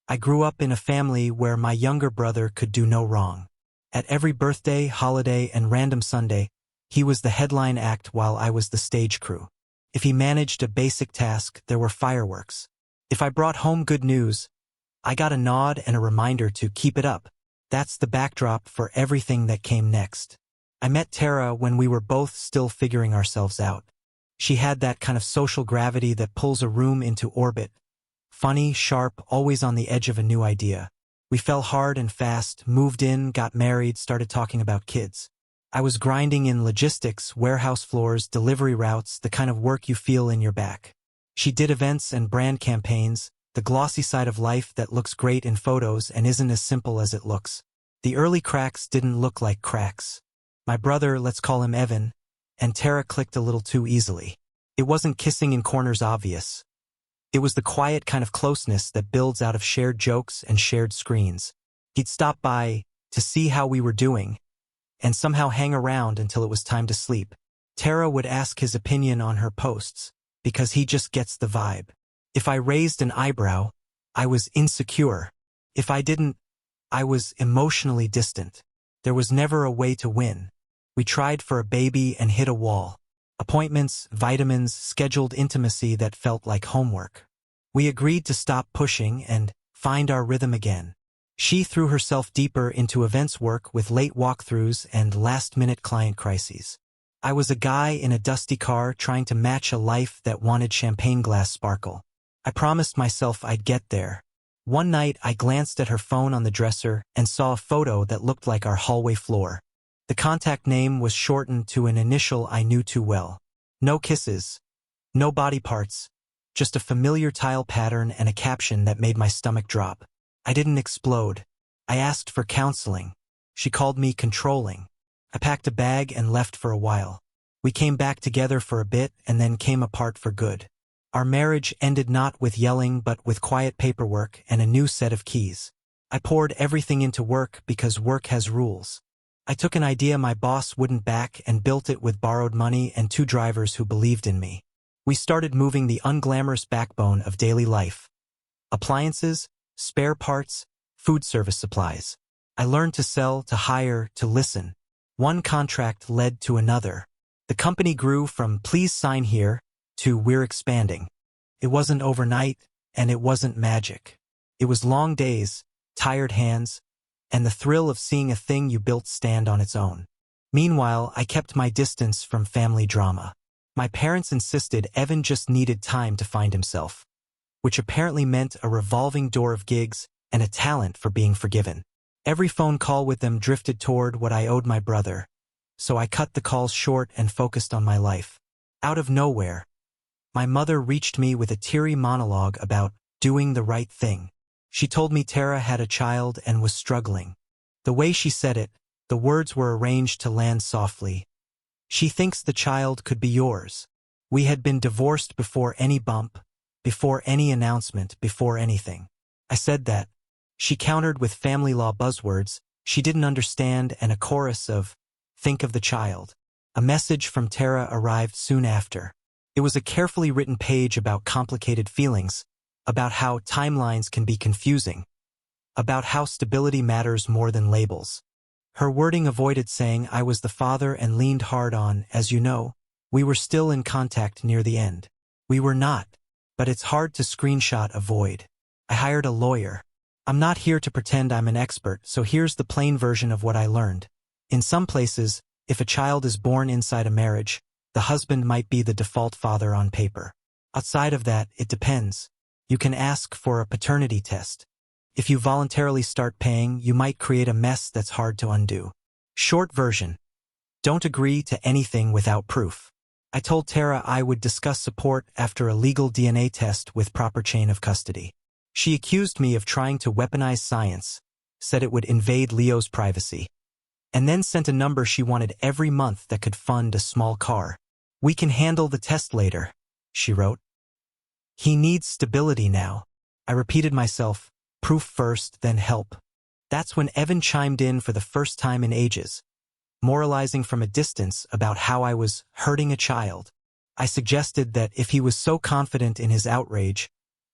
I grew up in a family where my younger brother could do no wrong. At every birthday, holiday, and random Sunday, he was the headline act while I was the stage crew. If he managed a basic task, there were fireworks. If I brought home good news, I got a nod and a reminder to keep it up. That's the backdrop for everything that came next. I met Tara when we were both still figuring ourselves out. She had that kind of social gravity that pulls a room into orbit. Funny, sharp, always on the edge of a new idea. We fell hard and fast, moved in, got married, started talking about kids. I was grinding in logistics, warehouse floors, delivery routes, the kind of work you feel in your back. She did events and brand campaigns, the glossy side of life that looks great in photos and isn't as simple as it looks. The early cracks didn't look like cracks. My brother, let's call him Evan, and Tara clicked a little too easily. It wasn't kissing in corners obvious. It was the quiet kind of closeness that builds out of shared jokes and shared screens. He'd stop by to see how we were doing, and somehow hang around until it was time to sleep. Tara would ask his opinion on her posts, because he just gets the vibe. If I raised an eyebrow, I was insecure. If I didn't, I was emotionally distant. There was never a way to win. We tried for a baby and hit a wall. Appointments, vitamins, scheduled intimacy that felt like homework. We agreed to stop pushing and find our rhythm again. She threw herself deeper into events work with late walkthroughs and last-minute client crises. I was a guy in a dusty car trying to match a life that wanted champagne glass sparkle. I promised myself I'd get there. One night I glanced at her phone on the dresser and saw a photo that looked like our hallway floor. The contact name was shortened to an initial I knew too well. No kisses, no body parts, just a familiar tile pattern and a caption that made my stomach drop. I didn't explode. I asked for counseling. She called me controlling. I packed a bag and left for a while. We came back together for a bit and then came apart for good. Our marriage ended not with yelling but with quiet paperwork and a new set of keys. I poured everything into work because work has rules. I took an idea my boss wouldn't back and built it with borrowed money and 2 drivers who believed in me. We started moving the unglamorous backbone of daily life. Appliances, spare parts, food service supplies. I learned to sell, to hire, to listen. One contract led to another. The company grew from "please sign here" to "we're expanding." It wasn't overnight, and it wasn't magic. It was long days, tired hands, and the thrill of seeing a thing you built stand on its own. Meanwhile, I kept my distance from family drama. My parents insisted Evan just needed time to find himself, which apparently meant a revolving door of gigs and a talent for being forgiven. Every phone call with them drifted toward what I owed my brother, so I cut the calls short and focused on my life. Out of nowhere, my mother reached me with a teary monologue about doing the right thing. She told me Tara had a child and was struggling. The way she said it, the words were arranged to land softly. She thinks the child could be yours. We had been divorced before any bump, before any announcement, before anything. I said that. She countered with family law buzzwords she didn't understand and a chorus of, "Think of the child." A message from Tara arrived soon after. It was a carefully written page about complicated feelings, about how timelines can be confusing, about how stability matters more than labels. Her wording avoided saying I was the father and leaned hard on, "As you know, we were still in contact near the end." We were not, but it's hard to screenshot a void. I hired a lawyer. I'm not here to pretend I'm an expert, so here's the plain version of what I learned. In some places, if a child is born inside a marriage, the husband might be the default father on paper. Outside of that, it depends. You can ask for a paternity test. If you voluntarily start paying, you might create a mess that's hard to undo. Short version. Don't agree to anything without proof. I told Tara I would discuss support after a legal DNA test with proper chain of custody. She accused me of trying to weaponize science, said it would invade Leo's privacy, and then sent a number she wanted every month that could fund a small car. "We can handle the test later," she wrote. "He needs stability now." I repeated myself, proof first, then help. That's when Evan chimed in for the first time in ages, moralizing from a distance about how I was hurting a child. I suggested that if he was so confident in his outrage,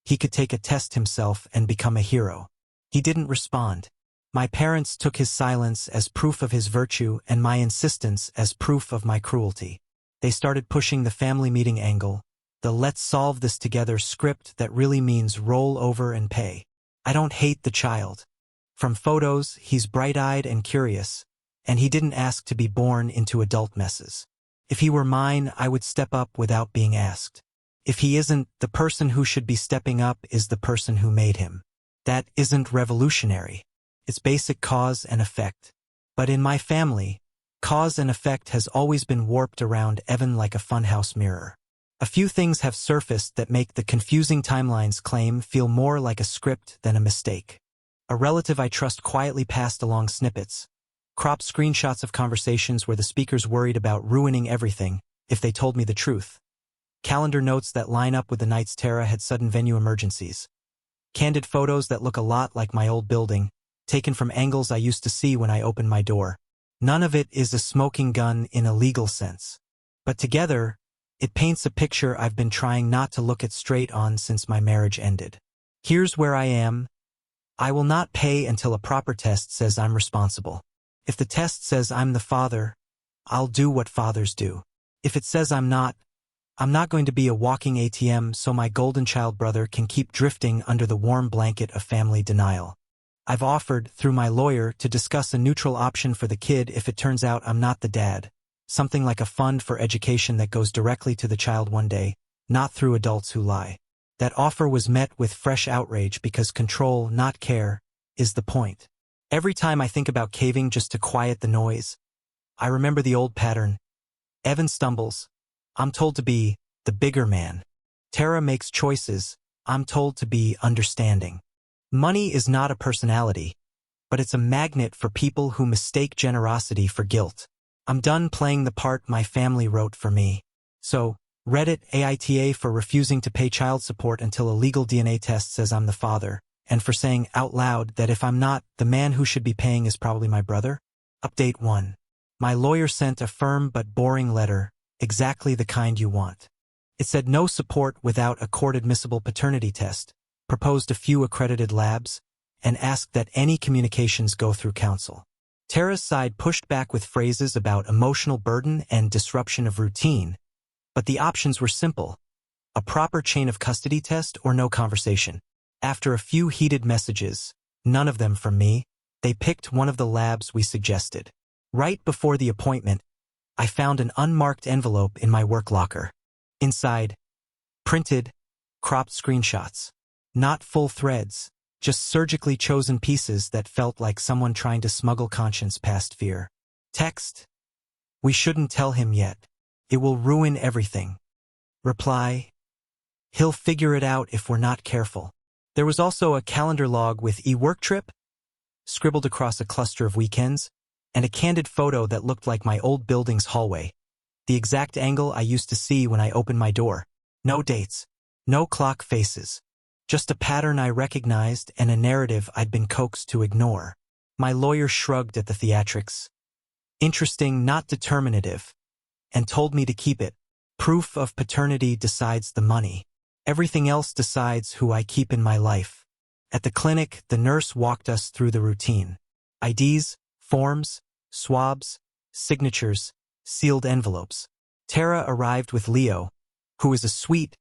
he could take a test himself and become a hero. He didn't respond. My parents took his silence as proof of his virtue and my insistence as proof of my cruelty. They started pushing the family meeting angle, the let's solve this together script that really means roll over and pay. I don't hate the child. From photos, he's bright-eyed and curious, and he didn't ask to be born into adult messes. If he were mine, I would step up without being asked. If he isn't, the person who should be stepping up is the person who made him. That isn't revolutionary. It's basic cause and effect. But in my family, cause and effect has always been warped around Evan like a funhouse mirror. A few things have surfaced that make the confusing timelines claim feel more like a script than a mistake. A relative I trust quietly passed along snippets, cropped screenshots of conversations where the speakers worried about ruining everything if they told me the truth. Calendar notes that line up with the nights Tara had sudden venue emergencies. Candid photos that look a lot like my old building, taken from angles I used to see when I opened my door. None of it is a smoking gun in a legal sense. But together, it paints a picture I've been trying not to look at straight on since my marriage ended. Here's where I am. I will not pay until a proper test says I'm responsible. If the test says I'm the father, I'll do what fathers do. If it says I'm not going to be a walking ATM so my golden child brother can keep drifting under the warm blanket of family denial. I've offered, through my lawyer, to discuss a neutral option for the kid if it turns out I'm not the dad. Something like a fund for education that goes directly to the child one day, not through adults who lie. That offer was met with fresh outrage because control, not care, is the point. Every time I think about caving just to quiet the noise, I remember the old pattern. Evan stumbles. I'm told to be the bigger man. Tara makes choices. I'm told to be understanding. Money is not a personality, but it's a magnet for people who mistake generosity for guilt. I'm done playing the part my family wrote for me. So, Reddit Aita for refusing to pay child support until a legal DNA test says I'm the father, and for saying out loud that if I'm not, the man who should be paying is probably my brother. Update 1. My lawyer sent a firm but boring letter, exactly the kind you want. It said no support without a court-admissible paternity test, proposed a few accredited labs, and asked that any communications go through counsel. Tara's side pushed back with phrases about emotional burden and disruption of routine, but the options were simple: a proper chain of custody test or no conversation. After a few heated messages, none of them from me, they picked one of the labs we suggested. Right before the appointment, I found an unmarked envelope in my work locker. Inside, printed, cropped screenshots. Not full threads, just surgically chosen pieces that felt like someone trying to smuggle conscience past fear. Text: we shouldn't tell him yet. It will ruin everything. Reply: he'll figure it out if we're not careful. There was also a calendar log with e-work trip, scribbled across a cluster of weekends, and a candid photo that looked like my old building's hallway. The exact angle I used to see when I opened my door. No dates. No clock faces. Just a pattern I recognized and a narrative I'd been coaxed to ignore. My lawyer shrugged at the theatrics. Interesting, not determinative, and told me to keep it. Proof of paternity decides the money. Everything else decides who I keep in my life. At the clinic, the nurse walked us through the routine. IDs, forms, swabs, signatures, sealed envelopes. Tara arrived with Leo, who is a sweet,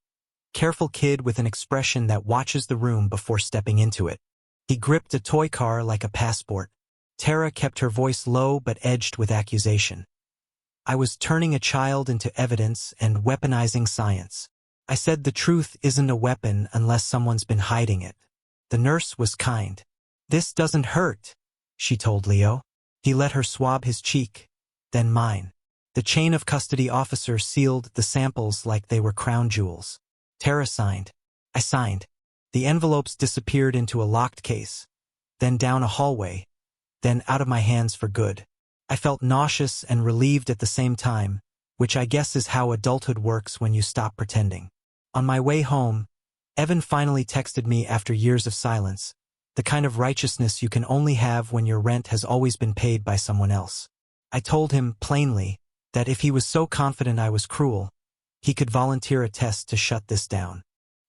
careful kid with an expression that watches the room before stepping into it. He gripped a toy car like a passport. Tara kept her voice low but edged with accusation. I was turning a child into evidence and weaponizing science. I said the truth isn't a weapon unless someone's been hiding it. The nurse was kind. This doesn't hurt, she told Leo. He let her swab his cheek, then mine. The chain of custody officer sealed the samples like they were crown jewels. Tara signed. I signed. The envelopes disappeared into a locked case, then down a hallway, then out of my hands for good. I felt nauseous and relieved at the same time, which I guess is how adulthood works when you stop pretending. On my way home, Evan finally texted me after years of silence, the kind of righteousness you can only have when your rent has always been paid by someone else. I told him, plainly, that if he was so confident I was cruel, he could volunteer a test to shut this down.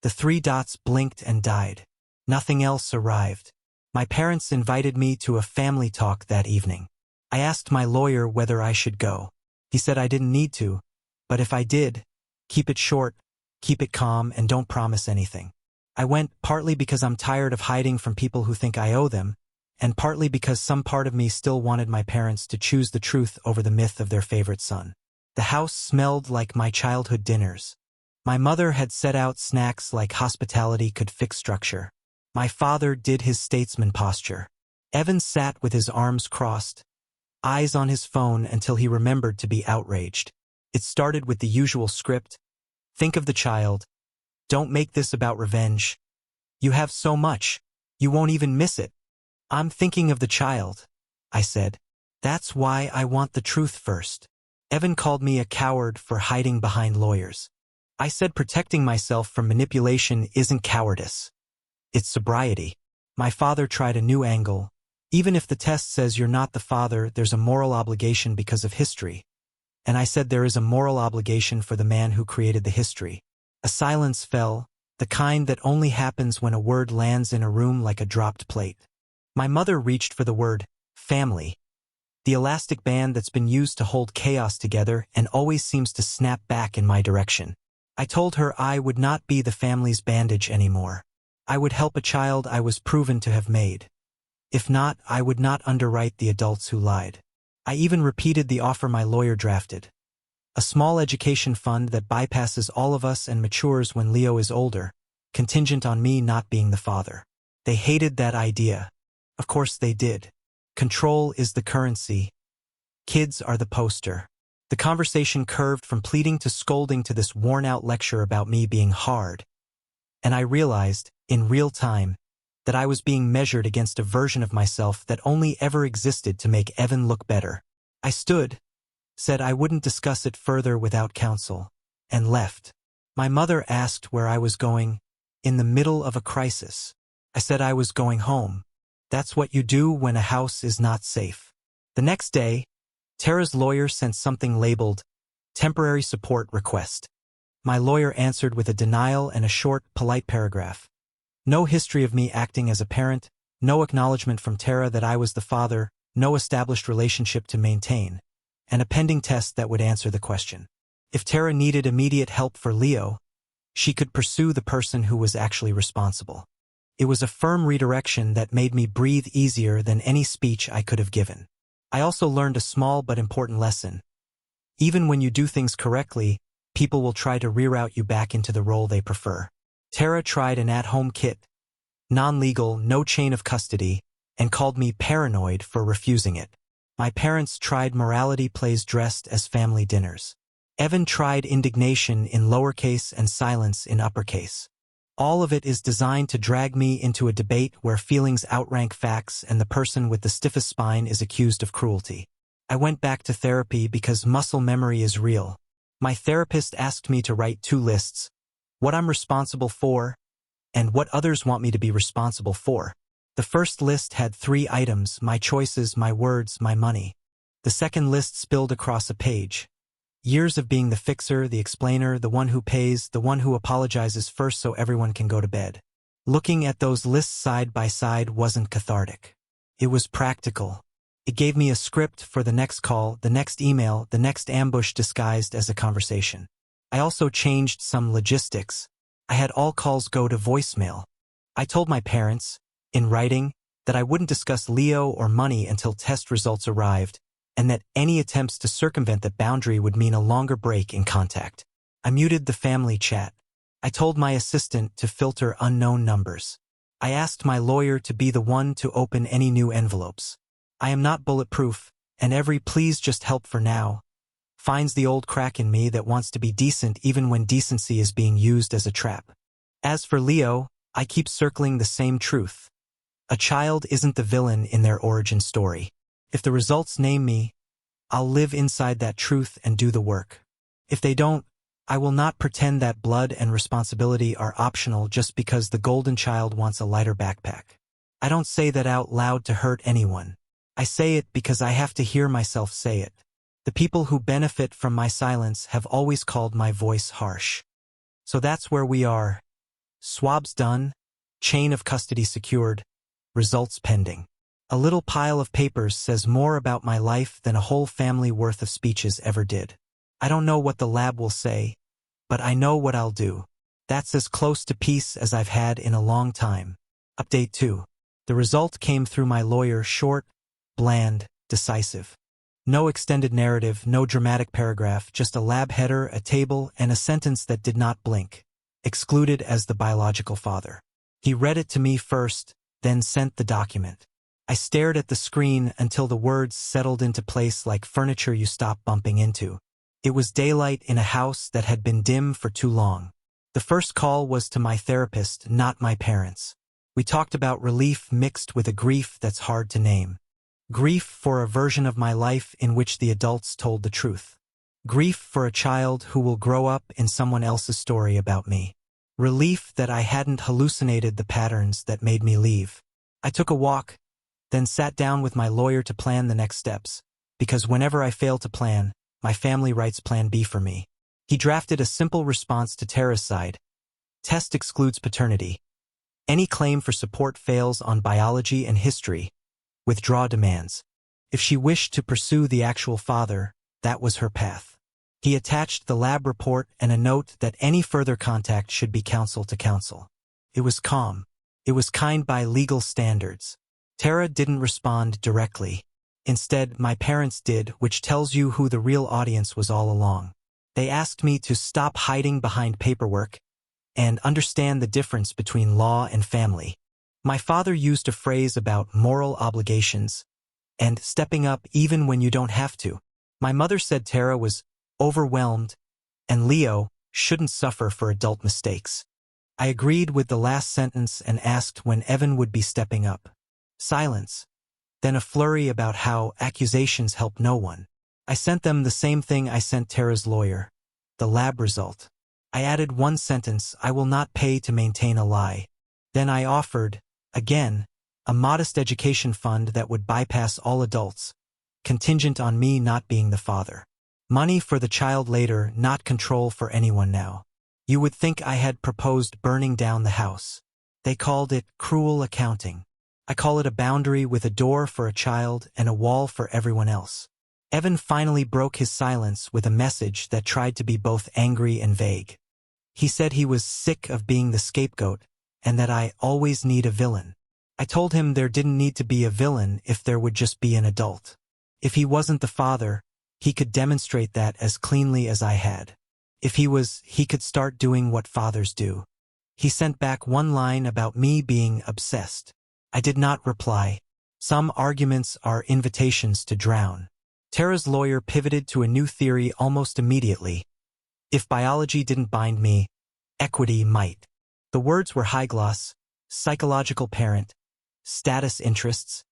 The 3 dots blinked and died. Nothing else arrived. My parents invited me to a family talk that evening. I asked my lawyer whether I should go. He said I didn't need to, but if I did, keep it short, keep it calm, and don't promise anything. I went partly because I'm tired of hiding from people who think I owe them, and partly because some part of me still wanted my parents to choose the truth over the myth of their favorite son. The house smelled like my childhood dinners. My mother had set out snacks like hospitality could fix structure. My father did his statesman posture. Evan sat with his arms crossed, eyes on his phone until he remembered to be outraged. It started with the usual script. Think of the child. Don't make this about revenge. You have so much. You won't even miss it. I'm thinking of the child, I said. That's why I want the truth first. Evan called me a coward for hiding behind lawyers. I said protecting myself from manipulation isn't cowardice. It's sobriety. My father tried a new angle. Even if the test says you're not the father, there's a moral obligation because of history. And I said there is a moral obligation for the man who created the history. A silence fell, the kind that only happens when a word lands in a room like a dropped plate. My mother reached for the word, family. The elastic band that's been used to hold chaos together and always seems to snap back in my direction. I told her I would not be the family's bandage anymore. I would help a child I was proven to have made. If not, I would not underwrite the adults who lied. I even repeated the offer my lawyer drafted. A small education fund that bypasses all of us and matures when Leo is older, contingent on me not being the father. They hated that idea. Of course they did. Control is the currency. Kids are the poster. The conversation curved from pleading to scolding to this worn-out lecture about me being hard. And I realized, in real time, that I was being measured against a version of myself that only ever existed to make Evan look better. I stood, said I wouldn't discuss it further without counsel, and left. My mother asked where I was going, in the middle of a crisis. I said I was going home. That's what you do when a house is not safe. The next day, Tara's lawyer sent something labeled, temporary support request. My lawyer answered with a denial and a short, polite paragraph. No history of me acting as a parent, no acknowledgement from Tara that I was the father, no established relationship to maintain, and a pending test that would answer the question. If Tara needed immediate help for Leo, she could pursue the person who was actually responsible. It was a firm redirection that made me breathe easier than any speech I could have given. I also learned a small but important lesson. Even when you do things correctly, people will try to reroute you back into the role they prefer. Tara tried an at-home kit, non-legal, no chain of custody, and called me paranoid for refusing it. My parents tried morality plays dressed as family dinners. Evan tried indignation in lowercase and silence in uppercase. All of it is designed to drag me into a debate where feelings outrank facts and the person with the stiffest spine is accused of cruelty. I went back to therapy because muscle memory is real. My therapist asked me to write 2 lists, what I'm responsible for, and what others want me to be responsible for. The first list had 3 items, my choices, my words, my money. The second list spilled across a page. Years of being the fixer, the explainer, the one who pays, the one who apologizes first so everyone can go to bed. Looking at those lists side by side wasn't cathartic. It was practical. It gave me a script for the next call, the next email, the next ambush disguised as a conversation. I also changed some logistics. I had all calls go to voicemail. I told my parents, in writing, that I wouldn't discuss Leo or money until test results arrived, and that any attempts to circumvent that boundary would mean a longer break in contact. I muted the family chat. I told my assistant to filter unknown numbers. I asked my lawyer to be the one to open any new envelopes. I am not bulletproof, and every please just help for now finds the old crack in me that wants to be decent even when decency is being used as a trap. As for Leo, I keep circling the same truth. A child isn't the villain in their origin story. If the results name me, I'll live inside that truth and do the work. If they don't, I will not pretend that blood and responsibility are optional just because the golden child wants a lighter backpack. I don't say that out loud to hurt anyone. I say it because I have to hear myself say it. The people who benefit from my silence have always called my voice harsh. So that's where we are. Swabs done, chain of custody secured, results pending. A little pile of papers says more about my life than a whole family worth of speeches ever did. I don't know what the lab will say, but I know what I'll do. That's as close to peace as I've had in a long time. Update 2. The result came through my lawyer, short, bland, decisive. No extended narrative, no dramatic paragraph, just a lab header, a table, and a sentence that did not blink. Excluded as the biological father. He read it to me first, then sent the document. I stared at the screen until the words settled into place like furniture you stop bumping into. It was daylight in a house that had been dim for too long. The first call was to my therapist, not my parents. We talked about relief mixed with a grief that's hard to name. Grief for a version of my life in which the adults told the truth. Grief for a child who will grow up in someone else's story about me. Relief that I hadn't hallucinated the patterns that made me leave. I took a walk, then sat down with my lawyer to plan the next steps, because whenever I fail to plan, my family writes Plan B for me. He drafted a simple response to Tara's side. Test excludes paternity. Any claim for support fails on biology and history. Withdraw demands. If she wished to pursue the actual father, that was her path. He attached the lab report and a note that any further contact should be counsel to counsel. It was calm. It was kind by legal standards. Tara didn't respond directly. Instead, my parents did, which tells you who the real audience was all along. They asked me to stop hiding behind paperwork and understand the difference between law and family. My father used a phrase about moral obligations and stepping up even when you don't have to. My mother said Tara was overwhelmed and Leo shouldn't suffer for adult mistakes. I agreed with the last sentence and asked when Evan would be stepping up. Silence. Then a flurry about how accusations help no one. I sent them the same thing I sent Tara's lawyer. The lab result. I added one sentence, I will not pay to maintain a lie. Then I offered, again, a modest education fund that would bypass all adults, contingent on me not being the father. Money for the child later, not control for anyone now. You would think I had proposed burning down the house. They called it cruel accounting. I call it a boundary with a door for a child and a wall for everyone else. Evan finally broke his silence with a message that tried to be both angry and vague. He said he was sick of being the scapegoat and that I always need a villain. I told him there didn't need to be a villain if there would just be an adult. If he wasn't the father, he could demonstrate that as cleanly as I had. If he was, he could start doing what fathers do. He sent back one line about me being obsessed. I did not reply. Some arguments are invitations to drown. Tara's lawyer pivoted to a new theory almost immediately. If biology didn't bind me, equity might. The words were high gloss, psychological parent, status interests,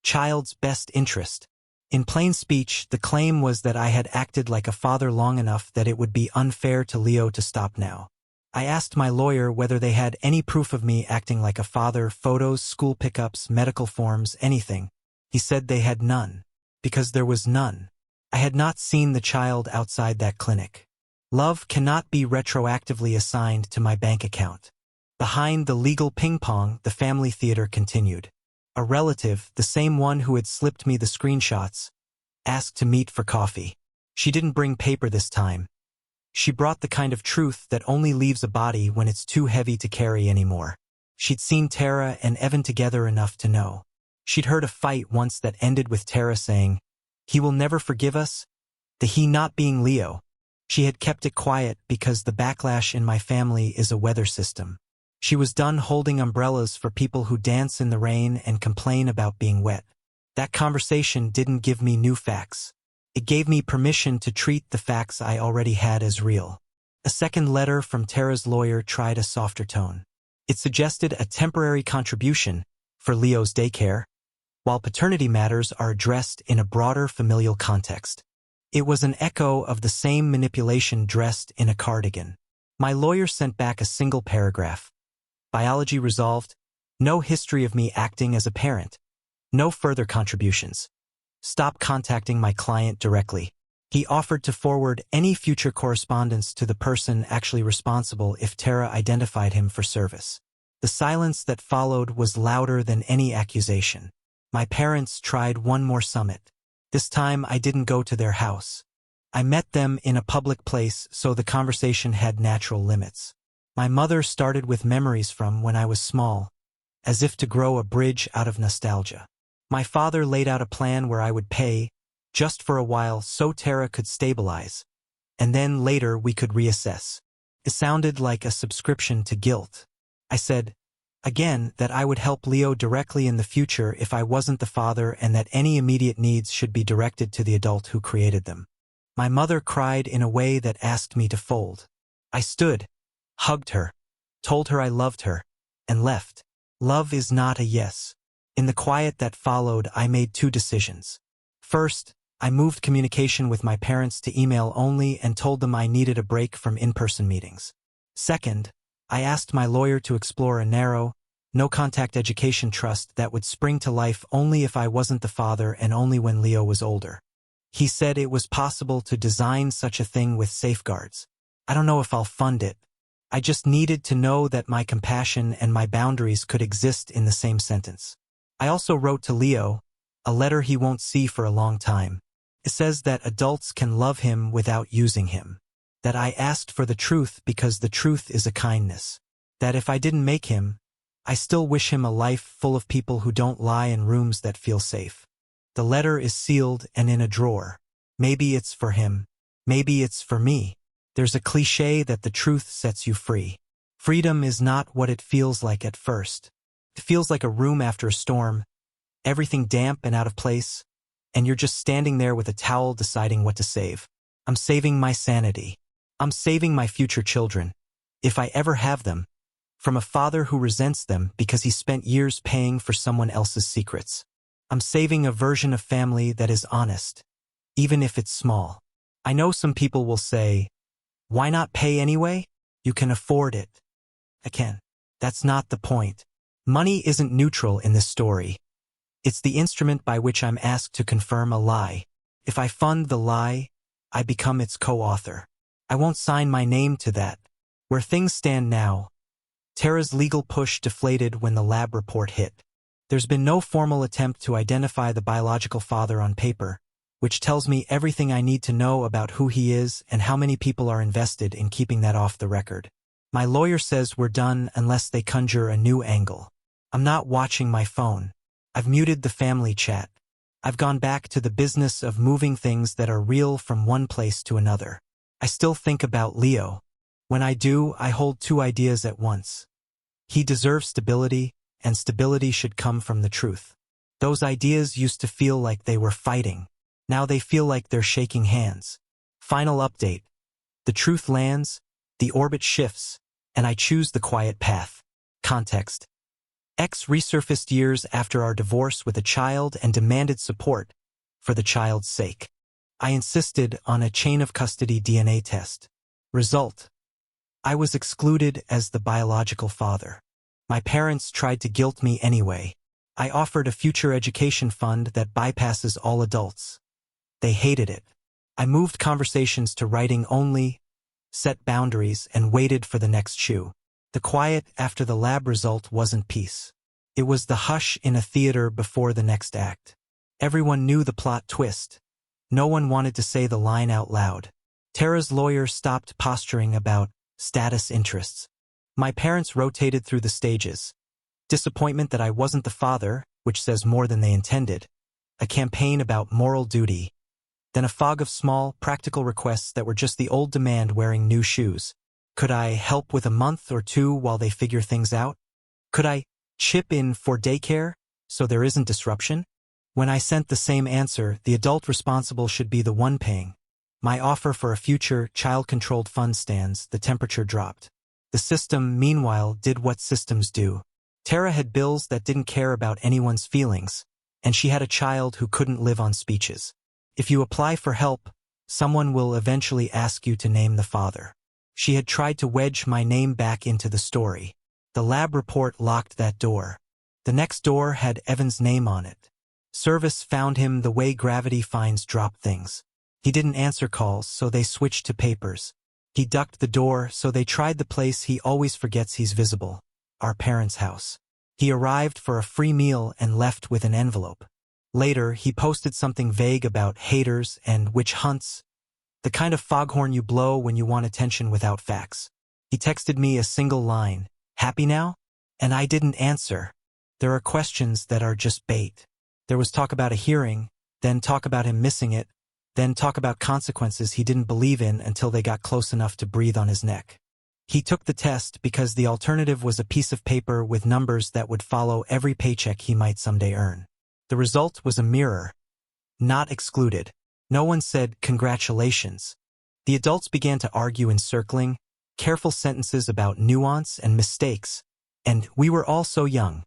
child's best interest. In plain speech, the claim was that I had acted like a father long enough that it would be unfair to Leo to stop now. I asked my lawyer whether they had any proof of me acting like a father, photos, school pickups, medical forms, anything. He said they had none. Because there was none. I had not seen the child outside that clinic. Love cannot be retroactively assigned to my bank account. Behind the legal ping-pong, the family theater continued. A relative, the same one who had slipped me the screenshots, asked to meet for coffee. She didn't bring paper this time. She brought the kind of truth that only leaves a body when it's too heavy to carry anymore. She'd seen Tara and Evan together enough to know. She'd heard a fight once that ended with Tara saying, "He will never forgive us," the he not being Leo. She had kept it quiet because the backlash in my family is a weather system. She was done holding umbrellas for people who dance in the rain and complain about being wet. That conversation didn't give me new facts. It gave me permission to treat the facts I already had as real. A second letter from Tara's lawyer tried a softer tone. It suggested a temporary contribution for Leo's daycare, while paternity matters are addressed in a broader familial context. It was an echo of the same manipulation dressed in a cardigan. My lawyer sent back a single paragraph. Biology resolved. No history of me acting as a parent. No further contributions. Stop contacting my client directly. He offered to forward any future correspondence to the person actually responsible if Tara identified him for service. The silence that followed was louder than any accusation. My parents tried one more summit. This time I didn't go to their house. I met them in a public place, so the conversation had natural limits. My mother started with memories from when I was small, as if to grow a bridge out of nostalgia. My father laid out a plan where I would pay, just for a while, so Tara could stabilize, and then later we could reassess. It sounded like a subscription to guilt. I said, again, that I would help Leo directly in the future if I wasn't the father and that any immediate needs should be directed to the adult who created them. My mother cried in a way that asked me to fold. I stood, hugged her, told her I loved her, and left. Love is not a yes. In the quiet that followed, I made two decisions. First, I moved communication with my parents to email only and told them I needed a break from in-person meetings. Second, I asked my lawyer to explore a narrow, no-contact education trust that would spring to life only if I wasn't the father and only when Leo was older. He said it was possible to design such a thing with safeguards. I don't know if I'll fund it. I just needed to know that my compassion and my boundaries could exist in the same sentence. I also wrote to Leo, a letter he won't see for a long time. It says that adults can love him without using him. That I asked for the truth because the truth is a kindness. That if I didn't make him, I still wish him a life full of people who don't lie in rooms that feel safe. The letter is sealed and in a drawer. Maybe it's for him. Maybe it's for me. There's a cliché that the truth sets you free. Freedom is not what it feels like at first. It feels like a room after a storm, everything damp and out of place, and you're just standing there with a towel deciding what to save. I'm saving my sanity. I'm saving my future children, if I ever have them, from a father who resents them because he spent years paying for someone else's secrets. I'm saving a version of family that is honest, even if it's small. I know some people will say, why not pay anyway? You can afford it. I can. That's not the point. Money isn't neutral in this story. It's the instrument by which I'm asked to confirm a lie. If I fund the lie, I become its co-author. I won't sign my name to that. Where things stand now, Tara's legal push deflated when the lab report hit. There's been no formal attempt to identify the biological father on paper, which tells me everything I need to know about who he is and how many people are invested in keeping that off the record. My lawyer says we're done unless they conjure a new angle. I'm not watching my phone. I've muted the family chat. I've gone back to the business of moving things that are real from one place to another. I still think about Leo. When I do, I hold two ideas at once. He deserves stability, and stability should come from the truth. Those ideas used to feel like they were fighting. Now they feel like they're shaking hands. Final update. The truth lands, the orbit shifts, and I choose the quiet path. Context. X resurfaced years after our divorce with a child and demanded support for the child's sake. I insisted on a chain of custody DNA test. Result. I was excluded as the biological father. My parents tried to guilt me anyway. I offered a future education fund that bypasses all adults. They hated it. I moved conversations to writing only, set boundaries, and waited for the next shoe. The quiet after the lab result wasn't peace. It was the hush in a theater before the next act. Everyone knew the plot twist. No one wanted to say the line out loud. Tara's lawyer stopped posturing about status interests. My parents rotated through the stages. Disappointment that I wasn't the father, which says more than they intended. A campaign about moral duty. Then a fog of small, practical requests that were just the old demand wearing new shoes. Could I help with a month or two while they figure things out? Could I chip in for daycare so there isn't disruption? When I sent the same answer, the adult responsible should be the one paying. My offer for a future child-controlled fund stands, the temperature dropped. The system, meanwhile, did what systems do. Tara had bills that didn't care about anyone's feelings, and she had a child who couldn't live on speeches. If you apply for help, someone will eventually ask you to name the father. She had tried to wedge my name back into the story. The lab report locked that door. The next door had Evan's name on it. Service found him the way gravity finds drop things. He didn't answer calls, so they switched to papers. He ducked the door, so they tried the place he always forgets he's visible, our parents' house. He arrived for a free meal and left with an envelope. Later, he posted something vague about haters and witch hunts, the kind of foghorn you blow when you want attention without facts. He texted me a single line, "Happy now?" And I didn't answer. There are questions that are just bait. There was talk about a hearing, then talk about him missing it, then talk about consequences he didn't believe in until they got close enough to breathe on his neck. He took the test because the alternative was a piece of paper with numbers that would follow every paycheck he might someday earn. The result was a mirror. Not excluded. No one said, "Congratulations." The adults began to argue in circling, careful sentences about nuance and mistakes, and we were all so young.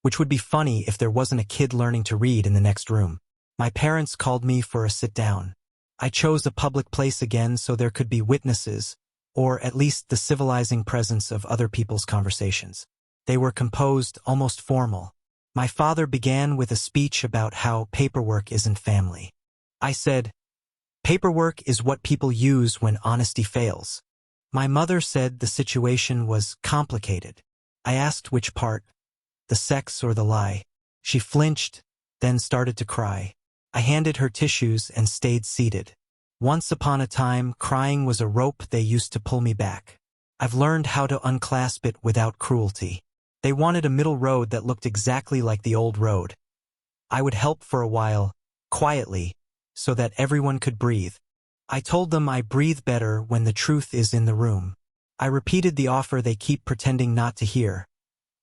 Which would be funny if there wasn't a kid learning to read in the next room. My parents called me for a sit-down. I chose a public place again so there could be witnesses, or at least the civilizing presence of other people's conversations. They were composed, almost formal. My father began with a speech about how paperwork isn't family. I said, "Paperwork is what people use when honesty fails." My mother said the situation was complicated. I asked which part, the sex or the lie. She flinched, then started to cry. I handed her tissues and stayed seated. Once upon a time, crying was a rope they used to pull me back. I've learned how to unclasp it without cruelty. They wanted a middle road that looked exactly like the old road. I would help for a while, quietly, so that everyone could breathe. I told them I breathe better when the truth is in the room. I repeated the offer they keep pretending not to hear.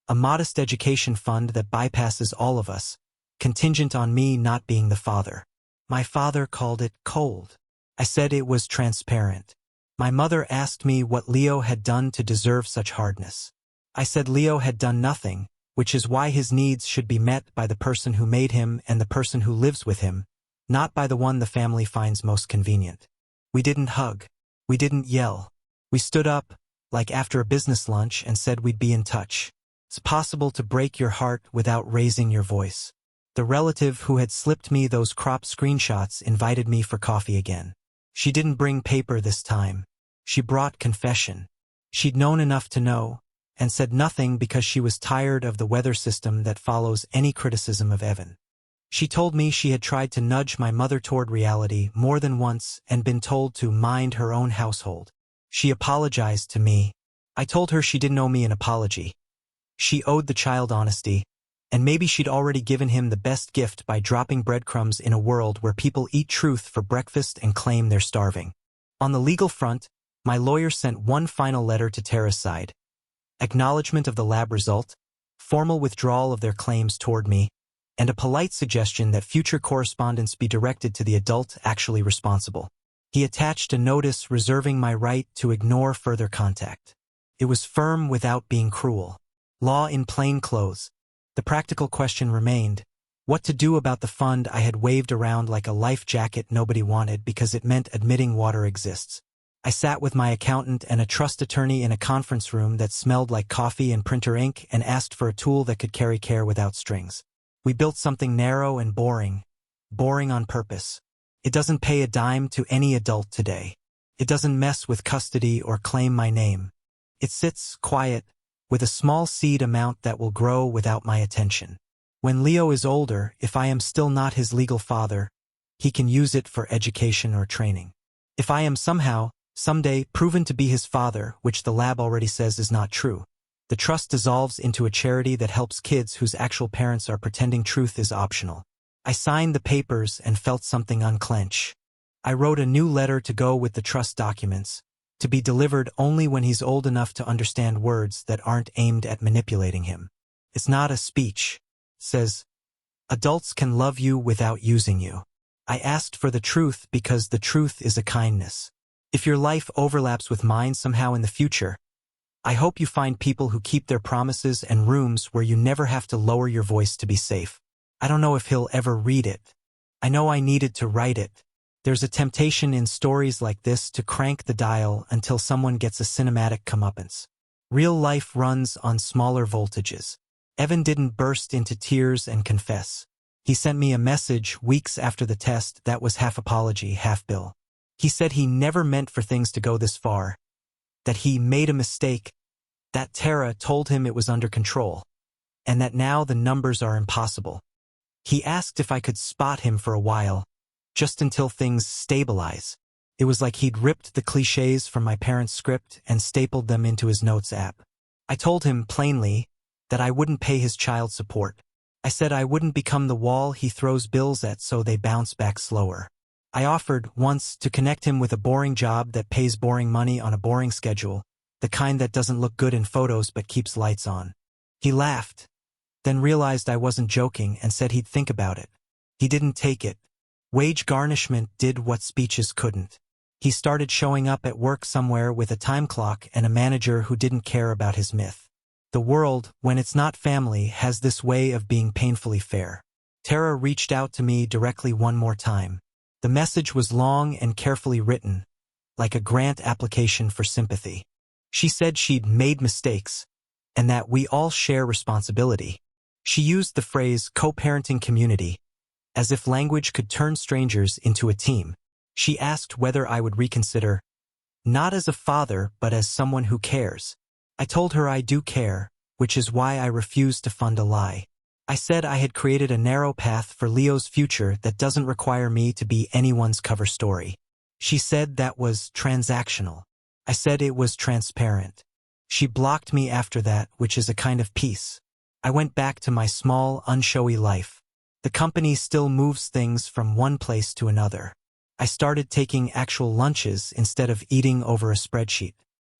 A modest education fund that bypasses all of us, contingent on me not being the father. My father called it cold. I said it was transparent. My mother asked me what Leo had done to deserve such hardness. I said Leo had done nothing, which is why his needs should be met by the person who made him and the person who lives with him, not by the one the family finds most convenient. We didn't hug. We didn't yell. We stood up, like after a business lunch, and said we'd be in touch. It's possible to break your heart without raising your voice. The relative who had slipped me those cropped screenshots invited me for coffee again. She didn't bring paper this time. She brought confession. She'd known enough to know, and said nothing because she was tired of the weather system that follows any criticism of Evan. She told me she had tried to nudge my mother toward reality more than once and been told to mind her own household. She apologized to me. I told her she didn't owe me an apology. She owed the child honesty, and maybe she'd already given him the best gift by dropping breadcrumbs in a world where people eat truth for breakfast and claim they're starving. On the legal front, my lawyer sent one final letter to Tara's side. Acknowledgement of the lab result, formal withdrawal of their claims toward me, and a polite suggestion that future correspondence be directed to the adult actually responsible. He attached a notice reserving my right to ignore further contact. It was firm without being cruel. Law in plain clothes. The practical question remained, what to do about the fund I had waved around like a life jacket nobody wanted because it meant admitting water exists. I sat with my accountant and a trust attorney in a conference room that smelled like coffee and printer ink and asked for a tool that could carry care without strings. We built something narrow and boring on purpose. It doesn't pay a dime to any adult today. It doesn't mess with custody or claim my name. It sits quiet, with a small seed amount that will grow without my attention. When Leo is older, if I am still not his legal father, he can use it for education or training. If I am somehow, someday, proven to be his father, which the lab already says is not true, the trust dissolves into a charity that helps kids whose actual parents are pretending truth is optional. I signed the papers and felt something unclench. I wrote a new letter to go with the trust documents, to be delivered only when he's old enough to understand words that aren't aimed at manipulating him. It's not a speech. It says, adults can love you without using you. I asked for the truth because the truth is a kindness. If your life overlaps with mine somehow in the future, I hope you find people who keep their promises and rooms where you never have to lower your voice to be safe. I don't know if he'll ever read it. I know I needed to write it. There's a temptation in stories like this to crank the dial until someone gets a cinematic comeuppance. Real life runs on smaller voltages. Evan didn't burst into tears and confess. He sent me a message weeks after the test that was half apology, half bill. He said he never meant for things to go this far, that he made a mistake, that Tara told him it was under control, and that now the numbers are impossible. He asked if I could spot him for a while, just until things stabilize. It was like he'd ripped the cliches from my parents' script and stapled them into his notes app. I told him plainly that I wouldn't pay his child support. I said I wouldn't become the wall he throws bills at so they bounce back slower. I offered once to connect him with a boring job that pays boring money on a boring schedule, the kind that doesn't look good in photos but keeps lights on. He laughed, then realized I wasn't joking and said he'd think about it. He didn't take it. Wage garnishment did what speeches couldn't. He started showing up at work somewhere with a time clock and a manager who didn't care about his myth. The world, when it's not family, has this way of being painfully fair. Tara reached out to me directly one more time. The message was long and carefully written, like a grant application for sympathy. She said she'd made mistakes, and that we all share responsibility. She used the phrase co-parenting community, as if language could turn strangers into a team. She asked whether I would reconsider, not as a father but as someone who cares. I told her I do care, which is why I refused to fund a lie. I said I had created a narrow path for Leo's future that doesn't require me to be anyone's cover story. She said that was transactional. I said it was transparent. She blocked me after that, which is a kind of peace. I went back to my small, unshowy life. The company still moves things from one place to another. I started taking actual lunches instead of eating over a spreadsheet.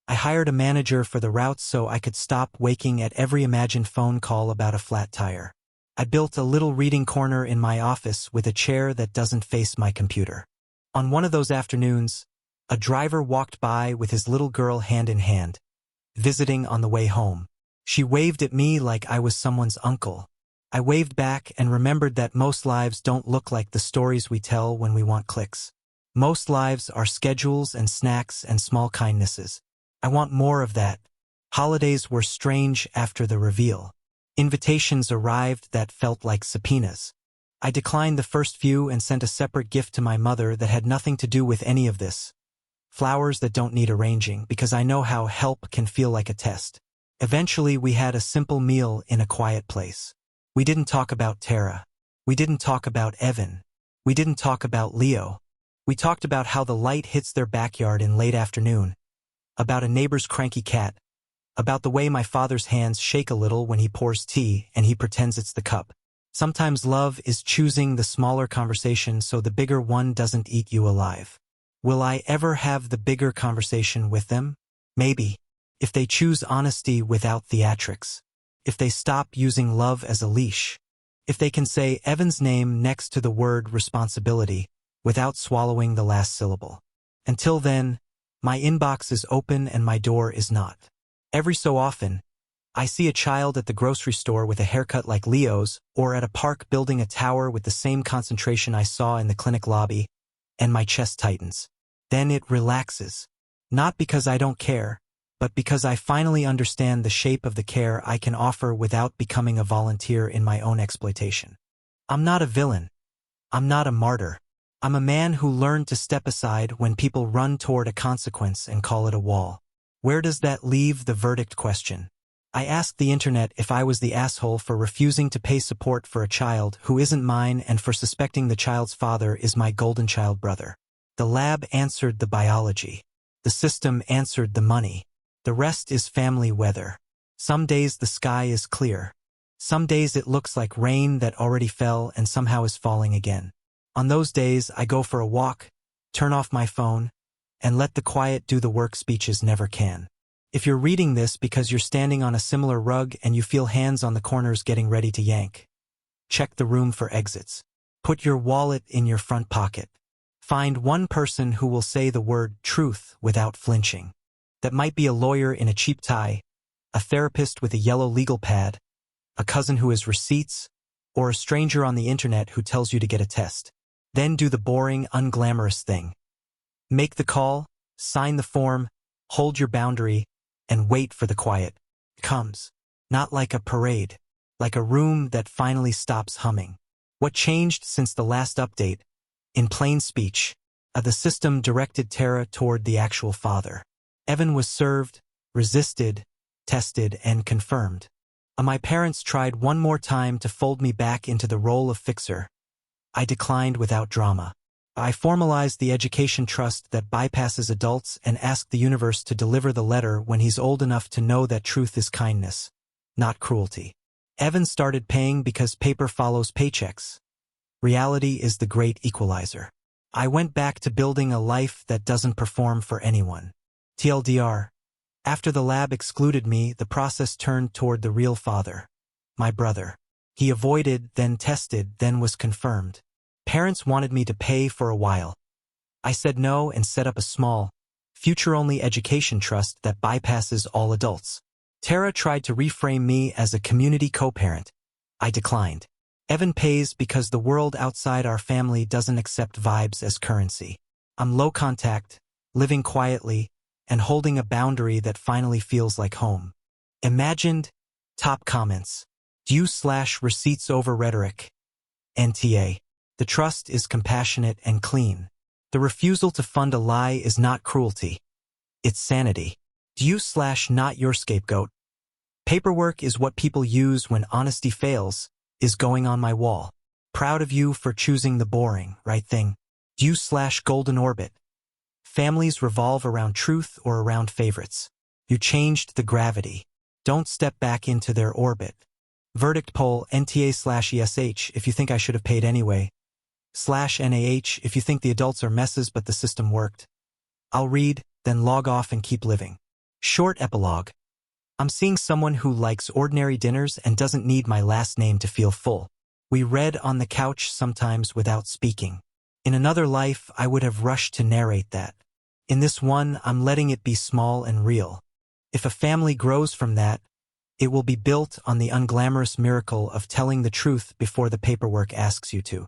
I hired a manager for the routes so I could stop waking at every imagined phone call about a flat tire. I built a little reading corner in my office with a chair that doesn't face my computer. On one of those afternoons, a driver walked by with his little girl hand in hand, visiting on the way home. She waved at me like I was someone's uncle. I waved back and remembered that most lives don't look like the stories we tell when we want clicks. Most lives are schedules and snacks and small kindnesses. I want more of that. Holidays were strange after the reveal. Invitations arrived that felt like subpoenas. I declined the first few and sent a separate gift to my mother that had nothing to do with any of this. Flowers that don't need arranging, because I know how help can feel like a test. Eventually we had a simple meal in a quiet place. We didn't talk about Tara. We didn't talk about Evan. We didn't talk about Leo. We talked about how the light hits their backyard in late afternoon, about a neighbor's cranky cat, about the way my father's hands shake a little when he pours tea and he pretends it's the cup. Sometimes love is choosing the smaller conversation so the bigger one doesn't eat you alive. Will I ever have the bigger conversation with them? Maybe. If they choose honesty without theatrics. If they stop using love as a leash. If they can say Evan's name next to the word responsibility without swallowing the last syllable. Until then, my inbox is open and my door is not. Every so often, I see a child at the grocery store with a haircut like Leo's, or at a park building a tower with the same concentration I saw in the clinic lobby, and my chest tightens. Then it relaxes. Not because I don't care, but because I finally understand the shape of the care I can offer without becoming a volunteer in my own exploitation. I'm not a villain. I'm not a martyr. I'm a man who learned to step aside when people run toward a consequence and call it a wall. Where does that leave the verdict question? I asked the internet if I was the asshole for refusing to pay support for a child who isn't mine and for suspecting the child's father is my golden child brother. The lab answered the biology. The system answered the money. The rest is family weather. Some days the sky is clear. Some days it looks like rain that already fell and somehow is falling again. On those days, I go for a walk, turn off my phone, and let the quiet do the work speeches never can. If you're reading this because you're standing on a similar rug and you feel hands on the corners getting ready to yank, check the room for exits. Put your wallet in your front pocket. Find one person who will say the word truth without flinching. That might be a lawyer in a cheap tie, a therapist with a yellow legal pad, a cousin who has receipts, or a stranger on the internet who tells you to get a test. Then do the boring, unglamorous thing. Make the call, sign the form, hold your boundary, and wait for the quiet. It comes. Not like a parade, like a room that finally stops humming. What changed since the last update? In plain speech, the system directed Tara toward the actual father. Evan was served, resisted, tested, and confirmed. My parents tried one more time to fold me back into the role of fixer. I declined without drama. I formalized the education trust that bypasses adults and asked the universe to deliver the letter when he's old enough to know that truth is kindness, not cruelty. Evan started paying because paper follows paychecks. Reality is the great equalizer. I went back to building a life that doesn't perform for anyone. TLDR. After the lab excluded me, the process turned toward the real father. My brother. He avoided, then tested, then was confirmed. Parents wanted me to pay for a while. I said no and set up a small, future-only education trust that bypasses all adults. Tara tried to reframe me as a community co-parent. I declined. Evan pays because the world outside our family doesn't accept vibes as currency. I'm low contact, living quietly, and holding a boundary that finally feels like home. Imagined, top comments. Receipts over rhetoric. NTA. The trust is compassionate and clean. The refusal to fund a lie is not cruelty. It's sanity. Not your scapegoat. Paperwork is what people use when honesty fails, is going on my wall. Proud of you for choosing the boring, right thing. Golden orbit. Families revolve around truth or around favorites. You changed the gravity. Don't step back into their orbit. Verdict poll NTA/ESH if you think I should have paid anyway. /NAH if you think the adults are messes but the system worked. I'll read, then log off and keep living. Short epilogue. I'm seeing someone who likes ordinary dinners and doesn't need my last name to feel full. We read on the couch sometimes without speaking. In another life, I would have rushed to narrate that. In this one, I'm letting it be small and real. If a family grows from that, it will be built on the unglamorous miracle of telling the truth before the paperwork asks you to.